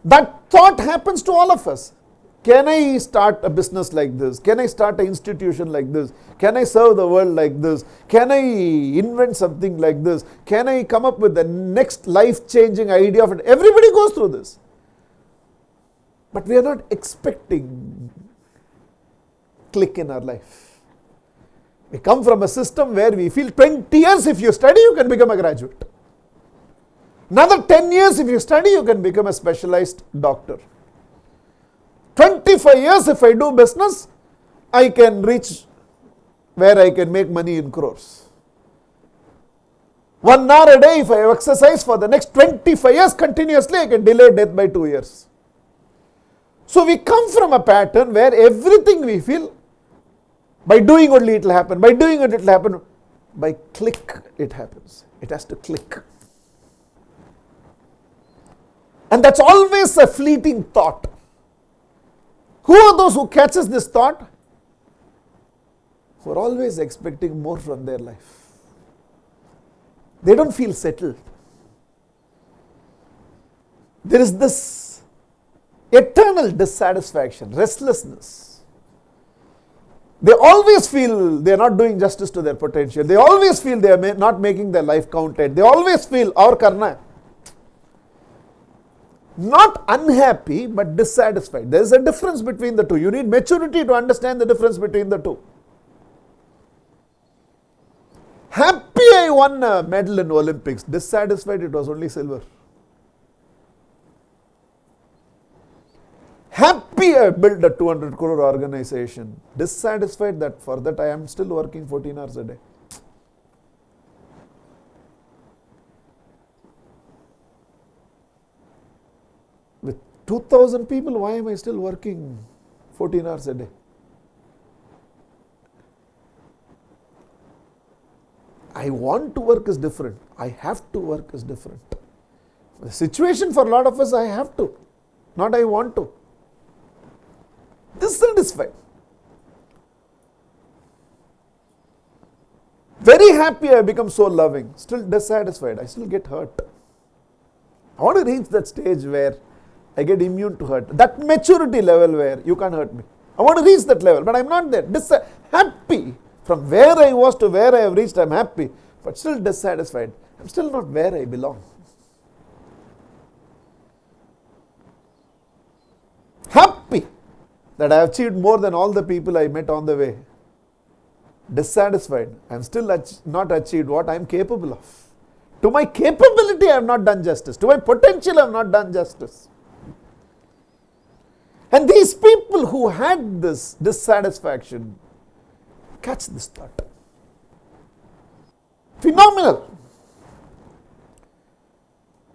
That thought happens to all of us. Can I start a business like this? Can I start an institution like this? Can I serve the world like this? Can I invent something like this? Can I come up with the next life-changing idea of it? Everybody goes through this. But we are not expecting click in our life. We come from a system where we feel 20 years if you study, you can become a graduate. Another 10 years if you study, you can become a specialized doctor. 25 years if I do business, I can reach where I can make money in crores. 1 hour a day if I exercise for the next 25 years continuously, I can delay death by 2 years. So we come from a pattern where everything we feel, by doing only it will happen, by doing it will happen, by click it happens. It has to click. And that's always a fleeting thought. Who are those who catches this thought? Who are always expecting more from their life. They don't feel settled. There is this eternal dissatisfaction, restlessness. They always feel they are not doing justice to their potential. They always feel they are not making their life counted. They always feel our karna. Not unhappy, but dissatisfied. There is a difference between the two. You need maturity to understand the difference between the two. Happy I won a medal in Olympics. Dissatisfied, it was only silver. Happy I built a 200 crore organization. Dissatisfied that for that I am still working 14 hours a day. With 2,000 people, why am I still working 14 hours a day? I want to work is different. I have to work is different. The situation for a lot of us, I have to, not I want to. Dissatisfied. Very happy I become so loving. Still dissatisfied. I still get hurt. I want to reach that stage where I get immune to hurt. That maturity level where you can't hurt me. I want to reach that level, but I'm not there. Happy. From where I was to where I have reached, I'm happy, but still dissatisfied. I'm still not where I belong. Happy that I have achieved more than all the people I met on the way. Dissatisfied. I'm still not achieved what I'm capable of. To my capability, I have not done justice. To my potential, I have not done justice. And these people who had this dissatisfaction, catch this thought. Phenomenal.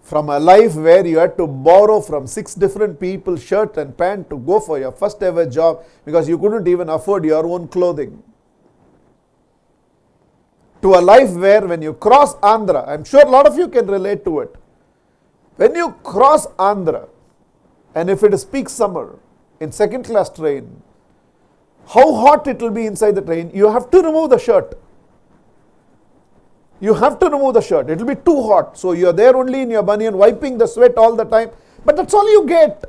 From a life where you had to borrow from 6 different people shirt and pant to go for your first ever job because you couldn't even afford your own clothing. To a life where when you cross Andhra, I'm sure a lot of you can relate to it. When you cross Andhra, and if it is peak summer, in second class train, how hot it will be inside the train, you have to remove the shirt. You have to remove the shirt. It will be too hot. So you are there only in your banyan, wiping the sweat all the time. But that's all you get.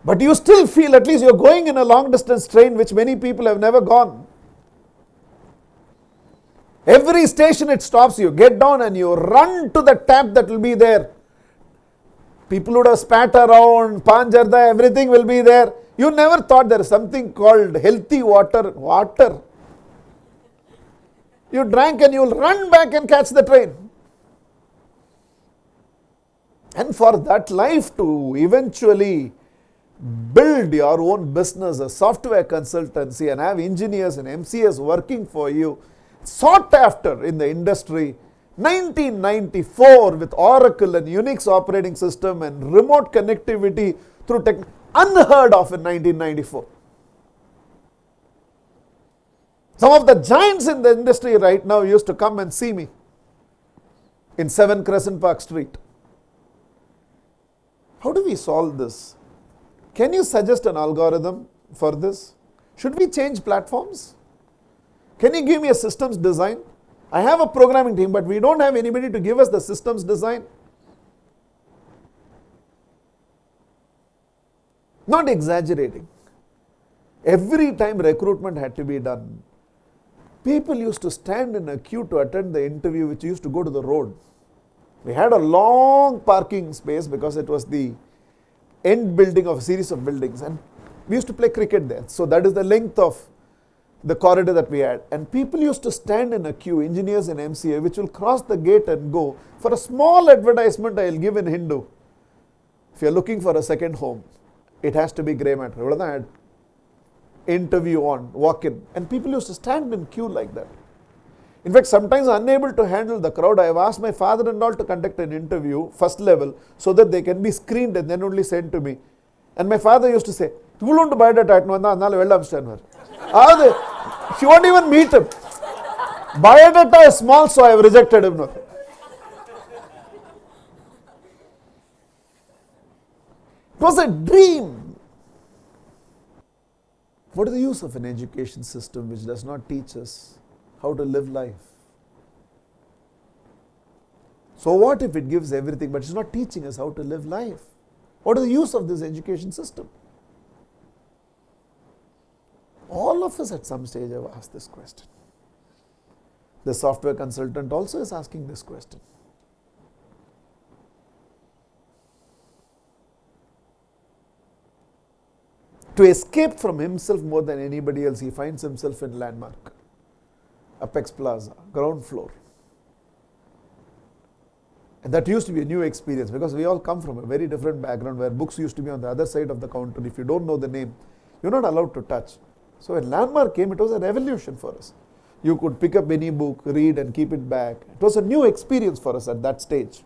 But you still feel at least you are going in a long distance train which many people have never gone. Every station it stops, you get down and you run to the tap that will be there. People would have spat around, panjarda, everything will be there. You never thought there is something called healthy water. Water. You drank and you will run back and catch the train. And for that life to eventually build your own business, a software consultancy, and have engineers and MCS working for you, sought after in the industry. 1994 with Oracle and Unix operating system and remote connectivity through tech, unheard of in 1994. Some of the giants in the industry right now used to come and see me in 7 Crescent Park Street. How do we solve this? Can you suggest an algorithm for this? Should we change platforms? Can you give me a systems design? I have a programming team, but we don't have anybody to give us the systems design. Not exaggerating. Every time recruitment had to be done, people used to stand in a queue to attend the interview, which used to go to the road. We had a long parking space because it was the end building of a series of buildings, and we used to play cricket there. So that is the length of the corridor that we had. And people used to stand in a queue, engineers in MCA, which will cross the gate and go for a small advertisement I will give in Hindu. If you are looking for a second home, it has to be grey matter. Interview on, walk in. And people used to stand in queue like that. In fact, sometimes unable to handle the crowd, I have asked my father-in-law to conduct an interview, first level, so that they can be screened and then only sent to me. And my father used to say, "You won't buy that at she won't even meet him. Biodata is small, so I have rejected him." It was a dream. What is the use of an education system which does not teach us how to live life? So what if it gives everything, but it's not teaching us how to live life? What is the use of this education system? All of us at some stage have asked this question. The software consultant also is asking this question. To escape from himself more than anybody else, he finds himself in Landmark, Apex Plaza, ground floor. And that used to be a new experience because we all come from a very different background where books used to be on the other side of the counter. If you don't know the name, you're not allowed to touch. So when Landmark came, it was a revolution for us. You could pick up any book, read and keep it back. It was a new experience for us at that stage.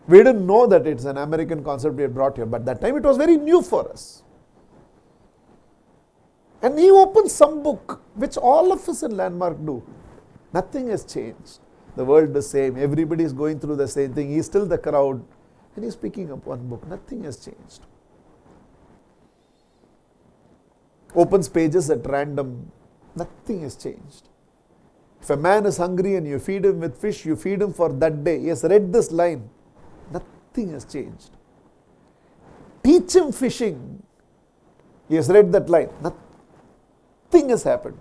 We didn't know that it's an American concept we had brought here, but that time it was very new for us. And he opens some book, which all of us in Landmark do. Nothing has changed. The world the same. Everybody is going through the same thing. He's still the crowd. And he's picking up one book. Nothing has changed. Opens pages at random. Nothing has changed. If a man is hungry and you feed him with fish, you feed him for that day. He has read this line. Nothing has changed. Teach him fishing. He has read that line. Nothing has happened.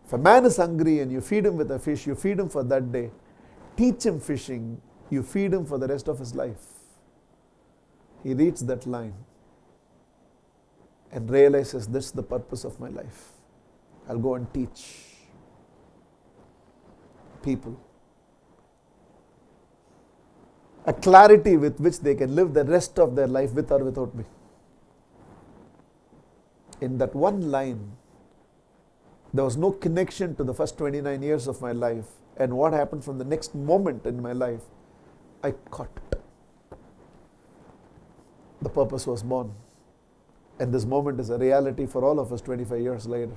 If a man is hungry and you feed him with a fish, you feed him for that day. Teach him fishing, you feed him for the rest of his life. He reads that line and realizes this is the purpose of my life. I'll go and teach people a clarity with which they can live the rest of their life with or without me. In that one line, there was no connection to the first 29 years of my life and what happened from the next moment in my life. I caught it. The purpose was born. And this moment is a reality for all of us 25 years later.